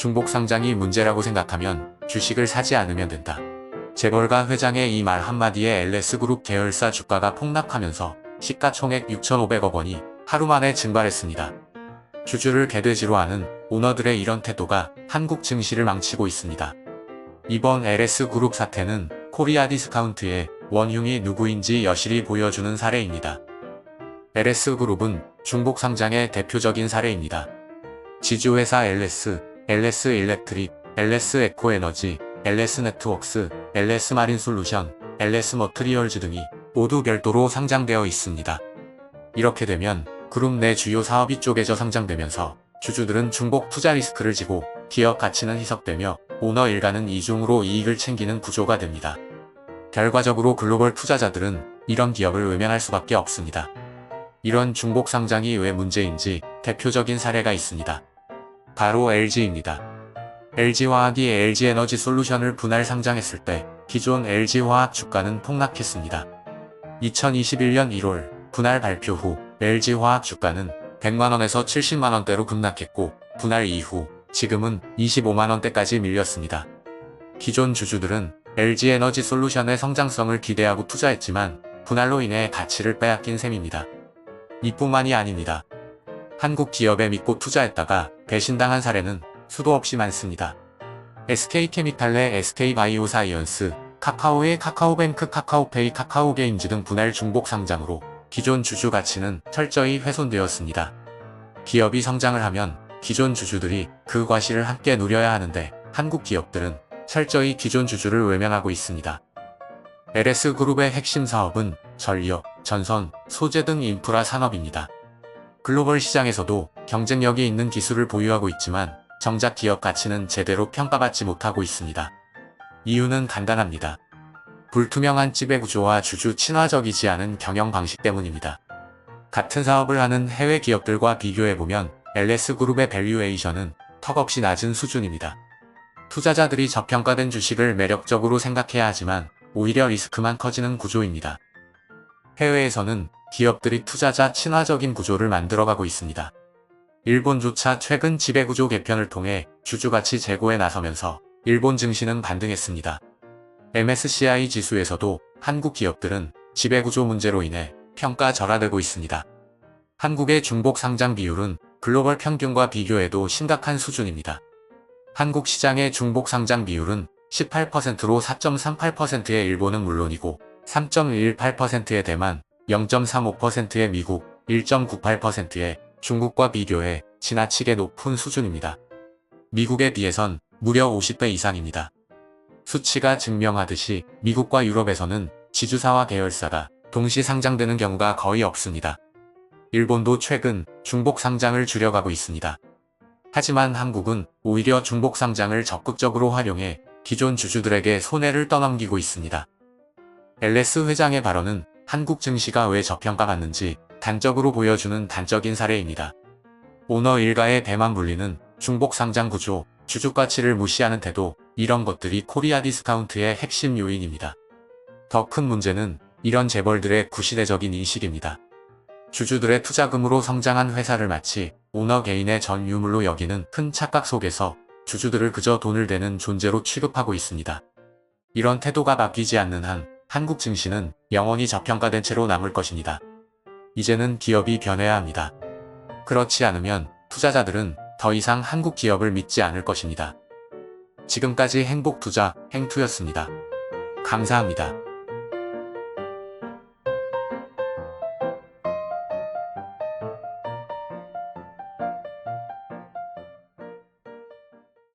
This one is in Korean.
중복 상장이 문제라고 생각하면 주식을 사지 않으면 된다. 재벌가 회장의 이 말 한마디에 LS그룹 계열사 주가가 폭락하면서 시가총액 6,500억 원이 하루 만에 증발했습니다. 주주를 개돼지로 하는 오너들의 이런 태도가 한국 증시를 망치고 있습니다. 이번 LS그룹 사태는 코리아디스카운트의 원흉이 누구인지 여실히 보여주는 사례입니다. LS그룹은 중복 상장의 대표적인 사례입니다. 지주회사 LS일렉트릭, LS에코에너지, LS네트웍스, LS마린솔루션, LS머트리얼즈 등이 모두 별도로 상장되어 있습니다. 이렇게 되면 그룹 내 주요 사업이 쪼개져 상장되면서 주주들은 중복 투자 리스크를 지고 기업 가치는 희석되며 오너 일가는 이중으로 이익을 챙기는 구조가 됩니다. 결과적으로 글로벌 투자자들은 이런 기업을 외면할 수밖에 없습니다. 이런 중복 상장이 왜 문제인지 대표적인 사례가 있습니다. 바로 LG입니다. LG화학이 LG에너지솔루션을 분할 상장했을 때 기존 LG화학 주가는 폭락했습니다. 2021년 1월 분할 발표 후 LG화학 주가는 100만원에서 70만원대로 급락했고 분할 이후 지금은 25만원대까지 밀렸습니다. 기존 주주들은 LG에너지솔루션의 성장성을 기대하고 투자했지만 분할로 인해 가치를 빼앗긴 셈입니다. 이뿐만이 아닙니다. 한국 기업에 믿고 투자했다가 배신당한 사례는 수도 없이 많습니다. SK케미칼 내 SK바이오사이언스, 카카오의 카카오뱅크, 카카오페이, 카카오게임즈 등 분할 중복 상장으로 기존 주주 가치는 철저히 훼손되었습니다. 기업이 성장을 하면 기존 주주들이 그 과실을 함께 누려야 하는데 한국 기업들은 철저히 기존 주주를 외면하고 있습니다. LS그룹의 핵심 사업은 전력, 전선, 소재 등 인프라 산업입니다. 글로벌 시장에서도 경쟁력이 있는 기술을 보유하고 있지만 정작 기업 가치는 제대로 평가받지 못하고 있습니다. 이유는 간단합니다. 불투명한 지배구조와 주주 친화적이지 않은 경영 방식 때문입니다. 같은 사업을 하는 해외 기업들과 비교해보면 LS그룹의 밸류에이션은 턱없이 낮은 수준입니다. 투자자들이 저평가된 주식을 매력적으로 생각해야 하지만 오히려 리스크만 커지는 구조입니다. 해외에서는 기업들이 투자자 친화적인 구조를 만들어가고 있습니다. 일본조차 최근 지배구조 개편을 통해 주주가치 제고에 나서면서 일본 증시는 반등했습니다. MSCI 지수에서도 한국 기업들은 지배구조 문제로 인해 평가 절하되고 있습니다. 한국의 중복 상장 비율은 글로벌 평균과 비교해도 심각한 수준입니다. 한국 시장의 중복 상장 비율은 18%로 4.38%의 일본은 물론이고 3.18%의 대만, 0.35%의 미국, 1.98%의 중국과 비교해 지나치게 높은 수준입니다. 미국에 비해선 무려 50배 이상입니다. 수치가 증명하듯이 미국과 유럽에서는 지주사와 계열사가 동시 상장되는 경우가 거의 없습니다. 일본도 최근 중복 상장을 줄여가고 있습니다. 하지만 한국은 오히려 중복 상장을 적극적으로 활용해 기존 주주들에게 손해를 떠넘기고 있습니다. LS 회장의 발언은 한국 증시가 왜 저평가받는지 단적으로 보여주는 단적인 사례입니다. 오너 일가의 배만 불리는 중복 상장 구조, 주주 가치를 무시하는 태도, 이런 것들이 코리아 디스카운트의 핵심 요인입니다. 더 큰 문제는 이런 재벌들의 구시대적인 인식입니다. 주주들의 투자금으로 성장한 회사를 마치 오너 개인의 전 유물로 여기는 큰 착각 속에서 주주들을 그저 돈을 대는 존재로 취급하고 있습니다. 이런 태도가 바뀌지 않는 한 한국 증시는 영원히 저평가된 채로 남을 것입니다. 이제는 기업이 변해야 합니다. 그렇지 않으면 투자자들은 더 이상 한국 기업을 믿지 않을 것입니다. 지금까지 행복투자 행투였습니다. 감사합니다.